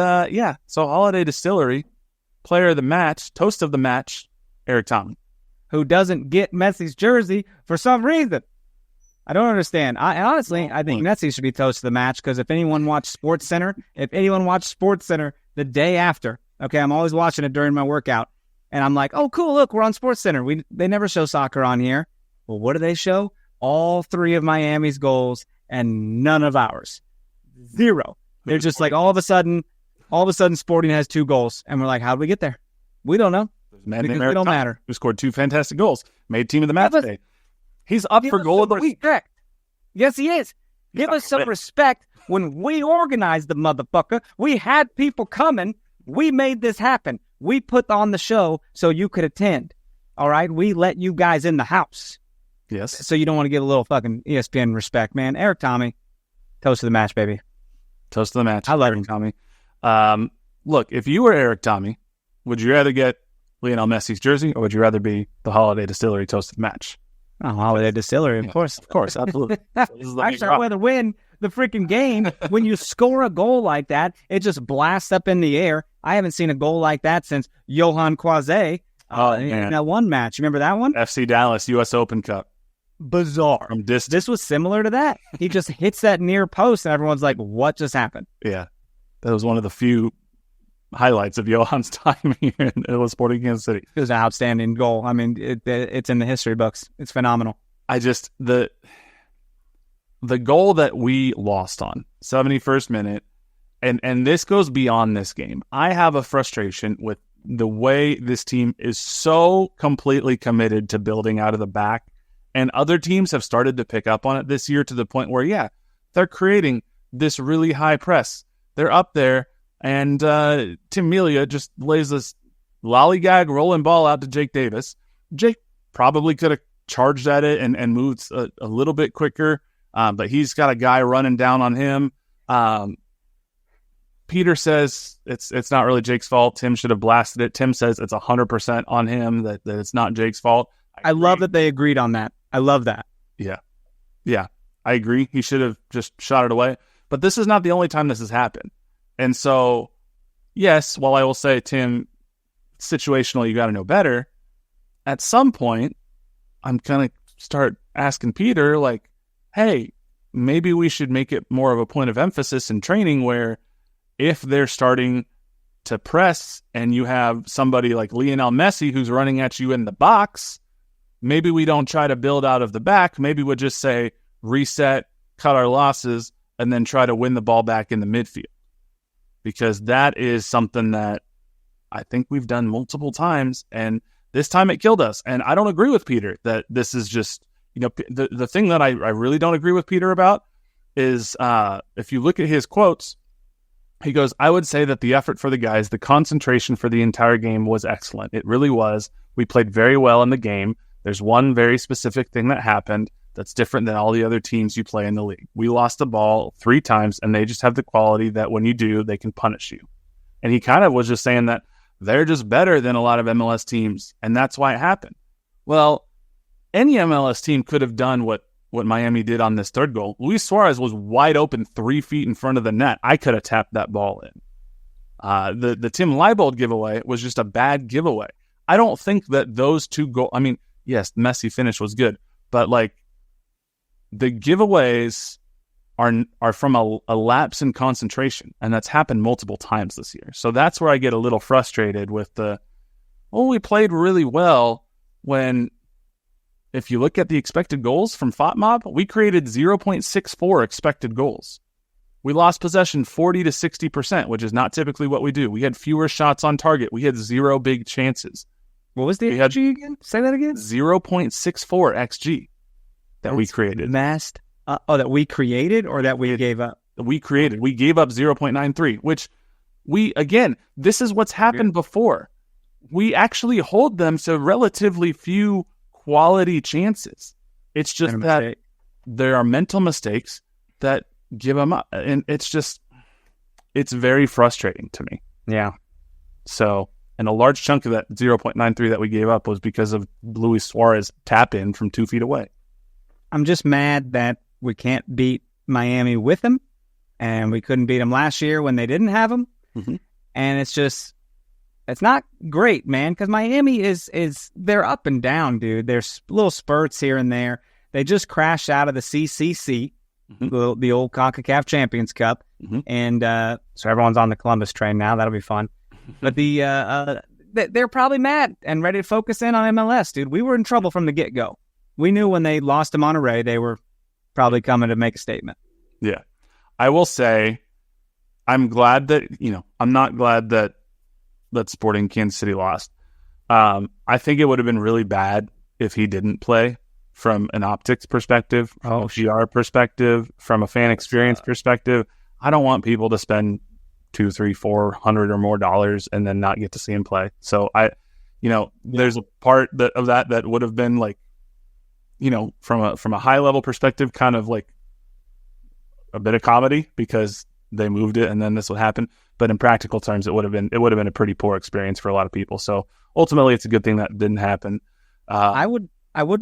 so Holiday Distillery, player of the match, toast of the match, Eric Tommy. Who doesn't get Messi's jersey for some reason. I don't understand. I think Messi should be toast of the match because if anyone watched SportsCenter the day after, okay, I'm always watching it during my workout, and I'm like, oh, cool, look, we're on SportsCenter. They never show soccer on here. Well, what do they show? All 3 of Miami's goals and none of ours. 0. They're just like all of a sudden Sporting has 2 goals, and we're like, how did we get there? We don't know. Man because it don't matter. Who scored 2 fantastic goals, made team of the match today. He's up for goal of the week. Yes, he is. Give us some respect. When we organized the motherfucker, we had people coming. We made this happen. We put on the show so you could attend. All right? We let you guys in the house. Yes. So you don't want to get a little fucking ESPN respect, man. Eric Tommy, toast of the match, baby. Toast of the match. I love Eric Tommy. Look, if you were Eric Tommy, would you rather get Lionel Messi's jersey or would you rather be the Holiday Distillery toast of the match? Oh, Holiday Distillery, of course. Of course, absolutely. Actually, I'd rather win the freaking game. When you score a goal like that, it just blasts up in the air. I haven't seen a goal like that since Johan Quazé in that one match. You remember that one? FC Dallas, U.S. Open Cup. Bizarre. From distance. This was similar to that. He just hits that near post, and everyone's like, what just happened? Yeah. That was one of the few highlights of Johan's time here in Sporting Kansas City. It was an outstanding goal. I mean, it's in the history books. It's phenomenal. The goal that we lost on 71st minute, and this goes beyond this game. I have a frustration with the way this team is so completely committed to building out of the back, and other teams have started to pick up on it this year to the point where, they're creating this really high press. They're up there. And Tim Melia just lays this lollygag rolling ball out to Jake Davis. Jake probably could have charged at it and moved a little bit quicker, but he's got a guy running down on him. Peter says it's not really Jake's fault. Tim should have blasted it. Tim says it's 100% on him, that it's not Jake's fault. I love that they agreed on that. I love that. Yeah, I agree. He should have just shot it away. But this is not the only time this has happened. And so, yes, while I will say, Tim, situational, you got to know better, at some point, I'm going to start asking Peter, like, hey, maybe we should make it more of a point of emphasis in training where if they're starting to press and you have somebody like Lionel Messi who's running at you in the box, maybe we don't try to build out of the back. Maybe we'll just say reset, cut our losses, and then try to win the ball back in the midfield. Because that is something that I think we've done multiple times, and this time it killed us. And I don't agree with Peter that this is just, the thing that I really don't agree with Peter about is if you look at his quotes, he goes, I would say that the effort for the guys, the concentration for the entire game was excellent. It really was. We played very well in the game. There's one very specific thing that happened that's different than all the other teams you play in the league. We lost the ball 3 times, and they just have the quality that when you do, they can punish you. And he kind of was just saying that they're just better than a lot of MLS teams, and that's why it happened. Well, any MLS team could have done what Miami did on this third goal. Luis Suarez was wide open 3 feet in front of the net. I could have tapped that ball in. The Tim Leibold giveaway was just a bad giveaway. I don't think that those 2 goals... I mean, yes, the Messi finish was good, but like the giveaways are from a lapse in concentration, and that's happened multiple times this year. So that's where I get a little frustrated with we played really well when... If you look at the expected goals from FOTMOB, we created 0.64 expected goals. We lost possession 40 to 60%, which is not typically what we do. We had fewer shots on target. We had 0 big chances. What was the XG again? Say that again? 0.64 XG that we created. That we created or that we gave up? We created. We gave up 0.93, which this is what's happened before. We actually hold them to relatively few quality chances. It's just that there are mental mistakes that give them up. And it's very frustrating to me. Yeah. So, and a large chunk of that 0.93 that we gave up was because of Luis Suarez tap in from 2 feet away. I'm just mad that we can't beat Miami with them, and we couldn't beat them last year when they didn't have them. Mm-hmm. And it's not great, man, because Miami they're up and down, dude. There's little spurts here and there. They just crashed out of the CCC, the old CONCACAF Champions Cup, and so everyone's on the Columbus train now. That'll be fun. But they're probably mad and ready to focus in on MLS, dude. We were in trouble from the get-go. We knew when they lost to Monterrey, they were probably coming to make a statement. Yeah. I will say I'm glad that, I'm not glad that Sporting Kansas City lost. I think it would have been really bad if he didn't play from an optics perspective, from a PR perspective, from a fan experience perspective. I don't want people to spend $200, $300, $400 or more dollars and then not get to see him play. So there's a part of that would have been like, from a high level perspective, kind of like a bit of comedy because they moved it and then this would happen. But in practical terms, it would have been a pretty poor experience for a lot of people. So ultimately, it's a good thing that didn't happen. I would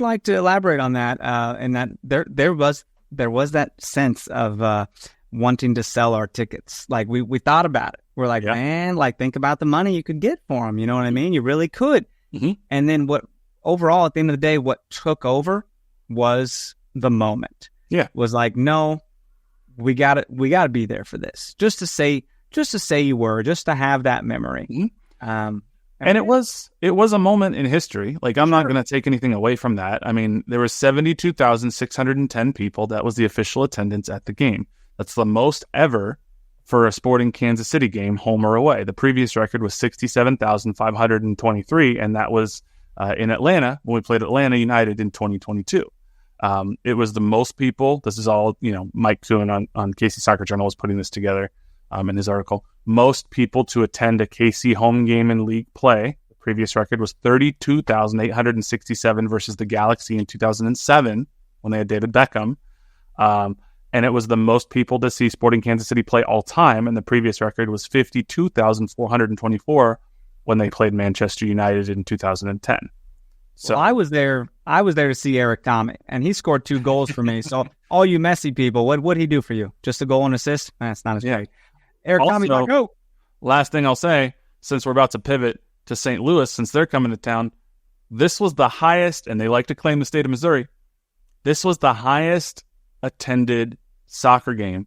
like to elaborate on that, and that there was that sense of wanting to sell our tickets. Like we thought about it. We're like, man, like think about the money you could get for them. You know what I mean? You really could. Mm-hmm. And then overall, at the end of the day, what took over was the moment. Yeah, was like, no, we got to be there for this. Just to say you were, just to have that memory. Mm-hmm. And it was a moment in history. Like, I'm not going to take anything away from that. I mean, there were 72,610 people. That was the official attendance at the game. That's the most ever for a Sporting Kansas City game, home or away. The previous record was 67,523, and that was in Atlanta when we played Atlanta United in 2022. It was the most people. This is all, Mike Kuhn on KC Soccer Journal was putting this together. In his article, most people to attend a KC home game in league play. The previous record was 32,867 versus the Galaxy in 2007 when they had David Beckham. And it was the most people to see Sporting Kansas City play all time. And the previous record was 52,424 when they played Manchester United in 2010. So I was there to see Eric Tommy, and he scored 2 goals for me. So all you messy people, what would he do for you? Just a goal and assist? That's not as great. Eric Tommy, go. Last thing I'll say, since we're about to pivot to St. Louis, since they're coming to town, this was the highest, and they like to claim the state of Missouri, this was the highest attended soccer game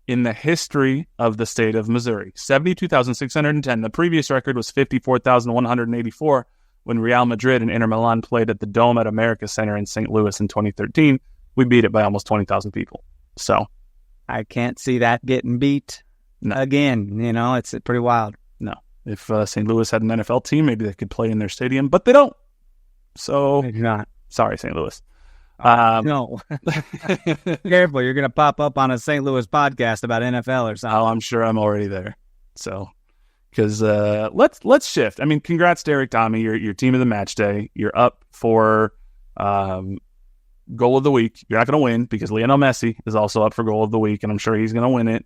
in the history of the state of Missouri. 72,610. The previous record was 54,184 when Real Madrid and Inter Milan played at the Dome at America Center in St. Louis in 2013. We beat it by almost 20,000 people. So I can't see that getting beat. No. Again, it's pretty wild. No. If St. Louis had an NFL team, maybe they could play in their stadium, but they don't. So they do not. Sorry, St. Louis. No. Careful, you're going to pop up on a St. Louis podcast about NFL or something. Oh, I'm sure I'm already there. So, because let's shift. I mean, congrats, Derek Tommy. Your team of the match day. You're up for goal of the week. You're not going to win because Lionel Messi is also up for goal of the week, and I'm sure he's going to win it.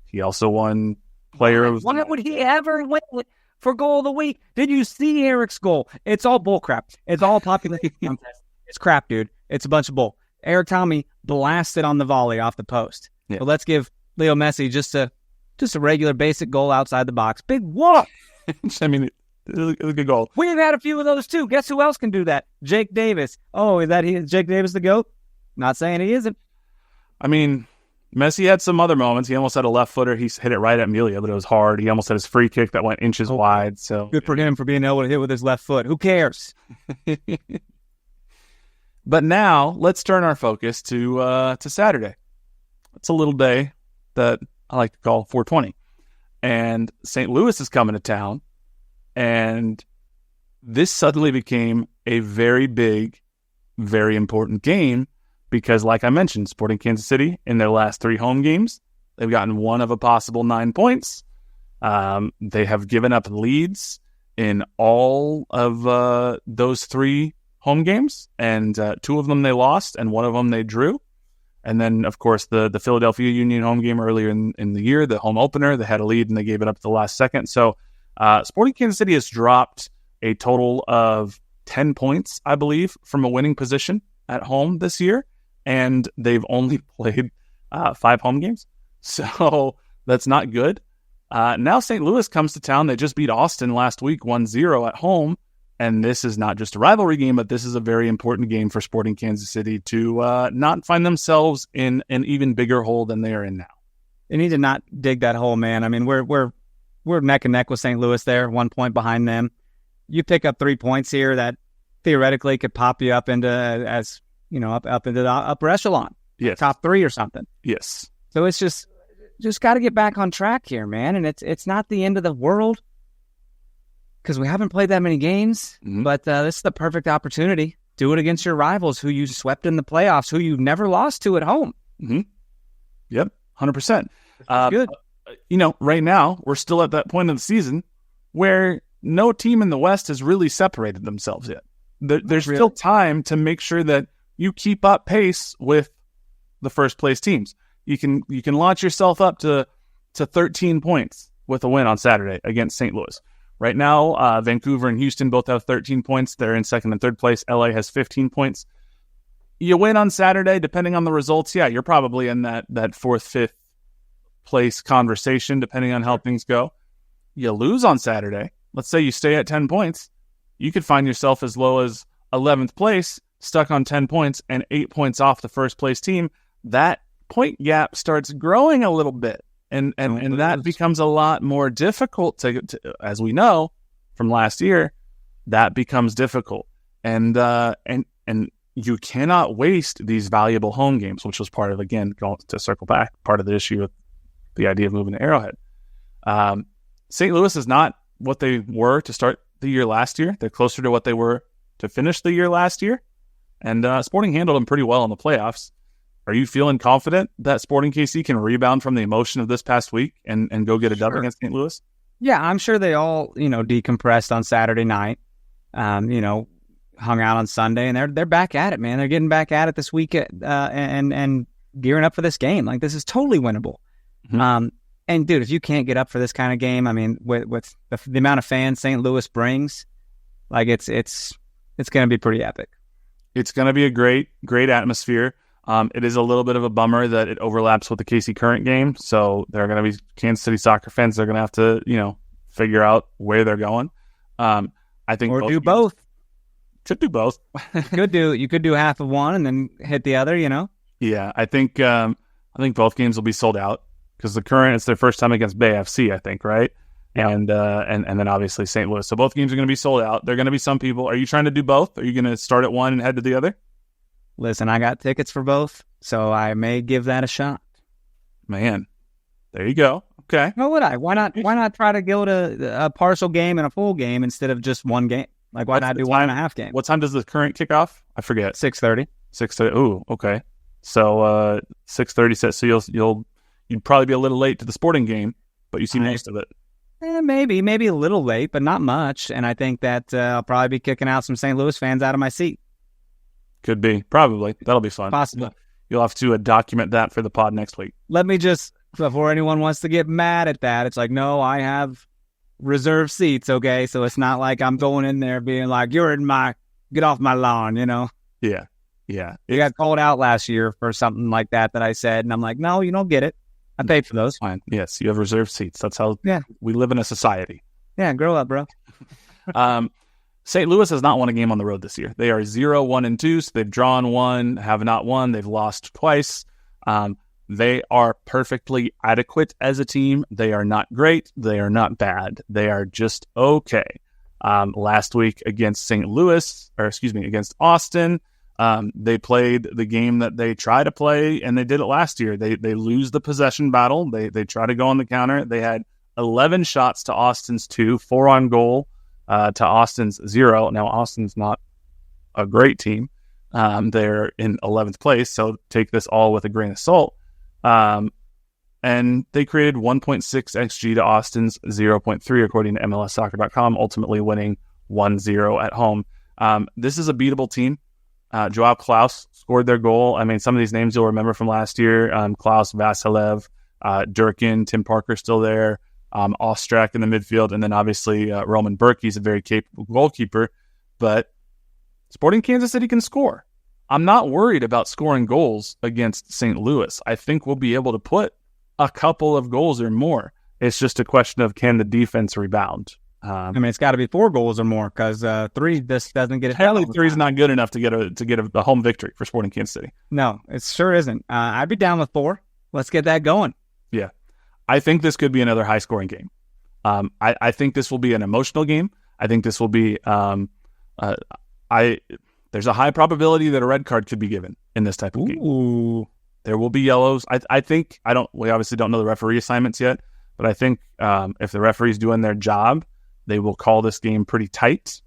He also won player of. Why would he ever win for goal of the week? Did you see Eric's goal? It's all bull crap. It's all popularity contest. It's crap, dude. It's a bunch of bull. Eric Tommy blasted on the volley off the post. Yeah. So let's give Leo Messi just a regular basic goal outside the box. Big what? I mean, it was a good goal. We've had a few of those too. Guess who else can do that? Jake Davis. Oh, is Jake Davis the GOAT? Not saying he isn't. I mean, Messi had some other moments. He almost had a left footer. He hit it right at Melia, but it was hard. He almost had his free kick that went inches wide. So good for him for being able to hit with his left foot. Who cares? But now let's turn our focus to Saturday. It's a little day that I like to call 420. And St. Louis is coming to town. And this suddenly became a very big, very important game because, like I mentioned, Sporting Kansas City, in their last 3 home games, they've gotten one of a possible 9 points. They have given up leads in all of those 3 home games, and 2 of them they lost, and 1 of them they drew. And then, of course, the Philadelphia Union home game earlier in the year, the home opener, they had a lead and they gave it up at the last second. So Sporting Kansas City has dropped a total of 10 points, I believe, from a winning position at home this year, and they've only played 5 home games. So that's not good. Now St. Louis comes to town. They just beat Austin last week, 1-0 at home. And this is not just a rivalry game, but this is a very important game for Sporting Kansas City to not find themselves in an even bigger hole than they are in now. They need to not dig that hole, man. I mean, we're neck and neck with St. Louis there, 1 point behind them. You pick up 3 points here that theoretically could pop you up into up into the upper echelon, yes, top 3 or something. Yes. So it's just got to get back on track here, man. And it's not the end of the world, because we haven't played that many games, but this is the perfect opportunity. Do it against your rivals who you swept in the playoffs, who you've never lost to at home. Mm-hmm. Yep, 100%. Good. Right now, we're still at that point of the season where no team in the West has really separated themselves yet. There's still time to make sure that you keep up pace with the first-place teams. You can launch yourself up to 13 points with a win on Saturday against St. Louis. Right now, Vancouver and Houston both have 13 points. They're in second and third place. LA has 15 points. You win on Saturday, depending on the results. Yeah, you're probably in that 4th, 5th place conversation, depending on how things go. You lose on Saturday. Let's say you stay at 10 points. You could find yourself as low as 11th place, stuck on 10 points and 8 points off the first place team. That point gap starts growing a little bit. And that becomes a lot more difficult to, as we know from last year, that becomes difficult. And you cannot waste these valuable home games, which was part of, again, going to circle back, part of the issue with the idea of moving to Arrowhead. St. Louis is not what they were to start the year last year. They're closer to what they were to finish the year last year. And Sporting handled them pretty well in the playoffs. Are you feeling confident that Sporting KC can rebound from the emotion of this past week and go get a dub against St. Louis? Yeah, I'm sure they all, decompressed on Saturday night, hung out on Sunday, and they're back at it, man. They're getting back at it this week and gearing up for this game. Like, this is totally winnable. Mm-hmm. And dude, if you can't get up for this kind of game, I mean, with the amount of fans St. Louis brings, like it's going to be pretty epic. It's going to be a great atmosphere. It is a little bit of a bummer that it overlaps with the KC Current game. So there are going to be Kansas City soccer fans that are going to have to, figure out where they're going. I think do both. Could do both. You could do half of one and then hit the other. Yeah, I think both games will be sold out because the Current, it's their first time against Bay FC, I think, right? Yeah. And then obviously St. Louis. So both games are going to be sold out. There are going to be some people. Are you trying to do both? Are you going to start at one and head to the other? Listen, I got tickets for both, so I may give that a shot. Man, there you go. Okay. How would I? Why not try to go to a partial game and a full game instead of just one game? Like, why not do 1.5 games? What time does the Current kick off? I forget. 6:30. 6:30. Ooh, okay. So 6:30 set. So you'd probably be a little late to the sporting game, but you see most of it. Maybe a little late, but not much. And I think that I'll probably be kicking out some St. Louis fans out of my seat. Could be. Probably. That'll be fun. Possible. You'll have to document that for the pod next week. Let me just, before anyone wants to get mad at that, it's like, no, I have reserved seats, okay? So it's not like I'm going in there being like, get off my lawn, you know? Yeah. You got called out last year for something like that I said, and I'm like, no, you don't get it. I paid for those. Fine. Yes, you have reserved seats. That's how we live in a society. Yeah, grow up, bro. St. Louis has not won a game on the road this year. They are 0-1-2, so they've drawn one, have not won. They've lost twice. They are perfectly adequate as a team. They are not great. They are not bad. They are just okay. Last week against against Austin, they played the game that they try to play, and they did it last year. They lose the possession battle. They try to go on the counter. They had 11 shots to Austin's 2, 4 on goal to Austin's 0. Now, Austin's not a great team. They're in 11th place, so take this all with a grain of salt. And they created 1.6 XG to Austin's 0.3, according to MLSsoccer.com, ultimately winning 1-0 at home. This is a beatable team. Joao Klaus scored their goal. I mean, some of these names you'll remember from last year. Klaus, Vasilev, Durkin, Tim Parker still there, Ostrak in the midfield, and then obviously Roman Berkey's a very capable goalkeeper. But Sporting Kansas City can score. I'm not worried about scoring goals against St. Louis. I think we'll be able to put a couple of goals or more. It's just a question of, can the defense rebound? I mean, it's got to be 4 goals or more, because 3 this doesn't get it. Apparently 3 is not good enough to get a home victory for Sporting Kansas City. No, it sure isn't. I'd be down with 4. Let's get that going. Yeah, I think this could be another high scoring game. I think this will be an emotional game. I think this will be. There's a high probability that a red card could be given in this type of game. There will be yellows. We obviously don't know the referee assignments yet, but I think if the referee's doing their job, they will call this game pretty tight.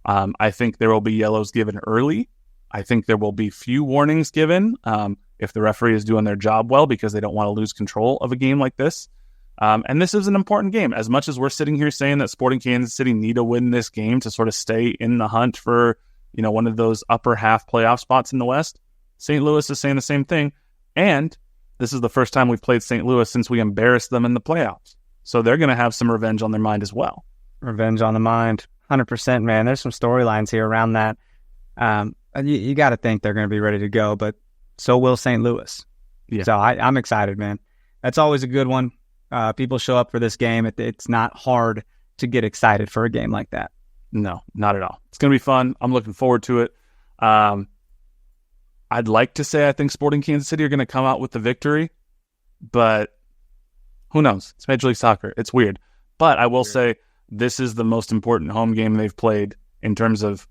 I think there will be yellows given early. I think there will be few warnings given if the referee is doing their job well, because they don't want to lose control of a game like this. And this is an important game. As much as we're sitting here saying that Sporting Kansas City need to win this game to sort of stay in the hunt for one of those upper half playoff spots in the West, St. Louis is saying the same thing. And this is the first time we've played St. Louis since we embarrassed them in the playoffs. So they're going to have some revenge on their mind as well. Revenge on the mind. 100%, man. There's some storylines here around that. You got to think they're going to be ready to go, but so will St. Louis. Yeah. So I'm excited, man. That's always a good one. People show up for this game. It's not hard to get excited for a game like that. No, not at all. It's going to be fun. I'm looking forward to it. I'd like to say I think Sporting Kansas City are going to come out with the victory, but who knows? It's Major League Soccer. It's weird. But I will say this is the most important home game they've played in terms of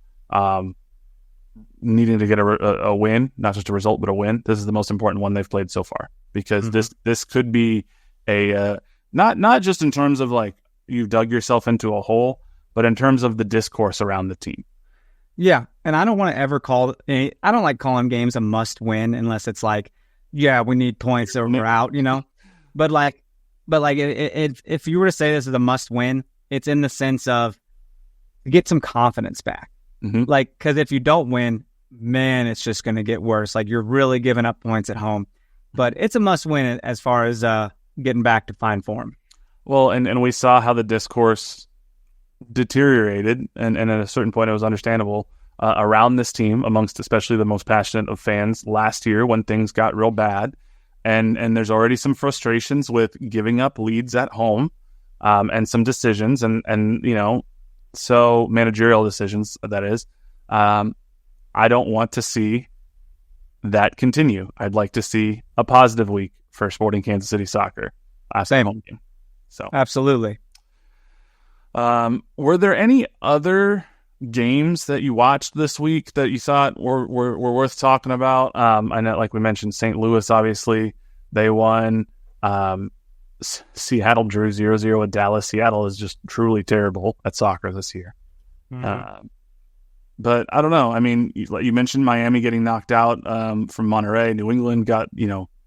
needing to get a win, not just a result, but a win. This is the most important one they've played so far, because this could be a not just in terms of like you've dug yourself into a hole, but in terms of the discourse around the team. Yeah, and I don't want to ever I don't like calling games a must-win unless it's like, yeah, we need points or we're out, But if you were to say this is a must-win, it's in the sense of get some confidence back. Mm-hmm. Like, because if you don't win, man, it's just going to get worse. Like, you're really giving up points at home. But it's a must-win as far as getting back to fine form. Well, and we saw how the discourse deteriorated, and at a certain point it was understandable around this team, amongst especially the most passionate of fans last year when things got real bad, and there's already some frustrations with giving up leads at home, and some decisions and so managerial decisions, that is. I don't want to see that continue. I'd like to see a positive week for Sporting Kansas City Soccer. Same. Home game. So absolutely. Were there any other games that you watched this week that you thought were worth talking about? I know, like we mentioned, St. Louis, obviously, they won. Seattle drew 0-0 with Dallas. Seattle is just truly terrible at soccer this year. Mm-hmm. But I don't know. I mean, you mentioned Miami getting knocked out from Monterey. New England got,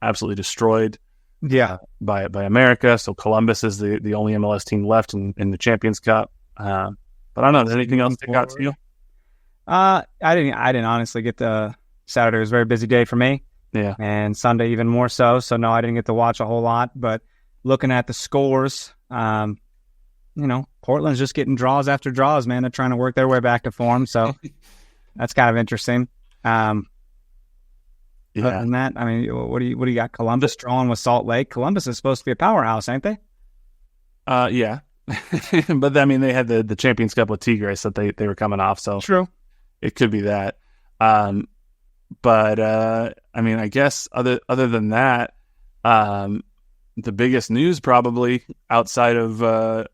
absolutely destroyed by America. So Columbus is the only MLS team left in the Champions Cup. But I don't know. Is there anything else that got to you? I didn't honestly get the Saturday was a very busy day for me. Yeah. And Sunday even more so. So no, I didn't get to watch a whole lot. But looking at the scores, Portland's just getting draws after draws, man. They're trying to work their way back to form. So that's kind of interesting. Other than that, I mean, what do you got? Columbus drawing with Salt Lake. Columbus is supposed to be a powerhouse, ain't they? Yeah. But I mean, they had the Champions Cup with Tigres that they were coming off. So true. It could be that. But I mean, I guess other than that, the biggest news probably outside of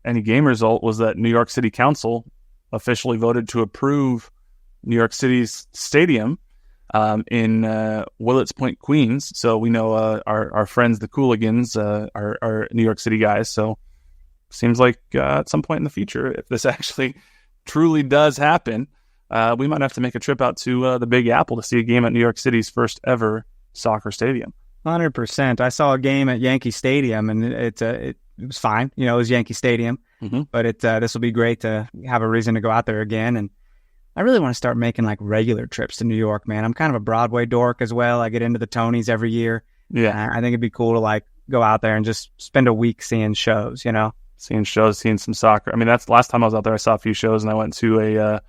any game result was that New York City Council officially voted to approve New York City's stadium in Willets Point, Queens. So we know our friends, the Cooligans, are New York City guys. So seems like at some point in the future, if this actually truly does happen, we might have to make a trip out to the Big Apple to see a game at New York City's first ever soccer stadium. 100%. I saw a game at Yankee Stadium, and it was fine. It was Yankee Stadium, but this will be great to have a reason to go out there again. And I really want to start making like regular trips to New York, man. I'm kind of a Broadway dork as well. I get into the Tonys every year. Yeah, I think it'd be cool to like go out there and just spend a week seeing shows. Seeing shows, seeing some soccer. I mean, that's the last time I was out there. I saw a few shows, and I went to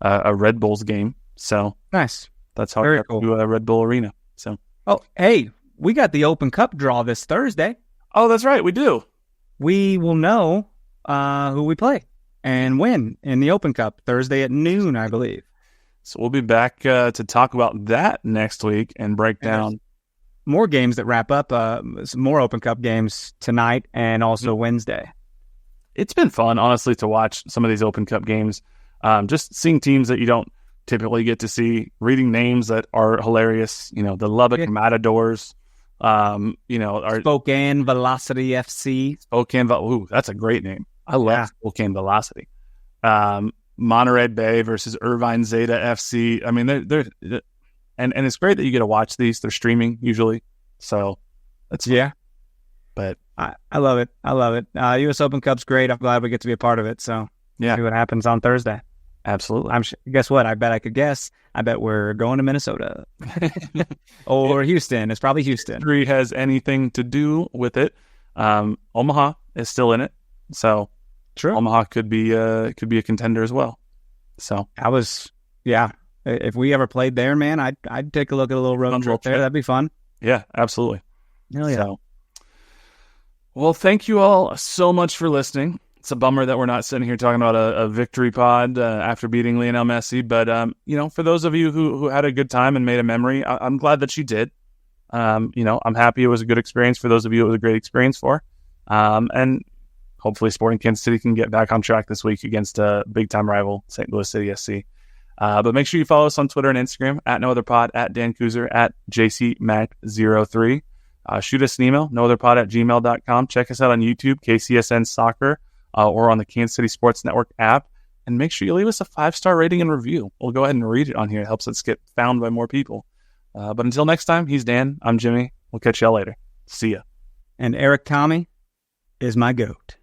a Red Bulls game. So nice. That's how I got to a Red Bull Arena. So hey, we got the Open Cup draw this Thursday. Oh, that's right, we do. We will know who we play and when in the Open Cup Thursday at noon, I believe. So we'll be back to talk about that next week and break down more games that wrap up. Some more Open Cup games tonight and also Wednesday. It's been fun, honestly, to watch some of these Open Cup games. Just seeing teams that you don't typically get to see, reading names that are hilarious. The Lubbock Matadors. Our Spokane Velocity FC. Ooh, that's a great name. I love Spokane Velocity. Monterey Bay versus Irvine Zeta FC. I mean, they're and it's great that you get to watch these. They're streaming usually, so that's fun. But I love it. I love it. U.S. Open Cup's great. I'm glad we get to be a part of it. So see what happens on Thursday. Absolutely. Guess what? I bet I could guess. I bet we're going to Minnesota or Houston. It's probably Houston. History has anything to do with it. Omaha is still in it, so true. Omaha could be a contender as well. So if we ever played there, man, I'd take a look at a little road trip there. That'd be fun. Yeah, absolutely. Hell yeah. So, well, thank you all so much for listening. It's a bummer that we're not sitting here talking about a victory pod after beating Lionel Messi. But, for those of you who had a good time and made a memory, I'm glad that you did. I'm happy it was a good experience for those of you it was a great experience for. And hopefully Sporting Kansas City can get back on track this week against a big-time rival, St. Louis City SC. But make sure you follow us on Twitter and Instagram, at NoOtherPod, at Dan Kooser, at JCMac03. Shoot us an email, nootherpod@gmail.com. Check us out on YouTube, KCSN Soccer, or on the Kansas City Sports Network app. And make sure you leave us a 5-star rating and review. We'll go ahead and read it on here. It helps us get found by more people. But until next time, he's Dan. I'm Jimmy. We'll catch y'all later. See ya. And Eric Tommy is my GOAT.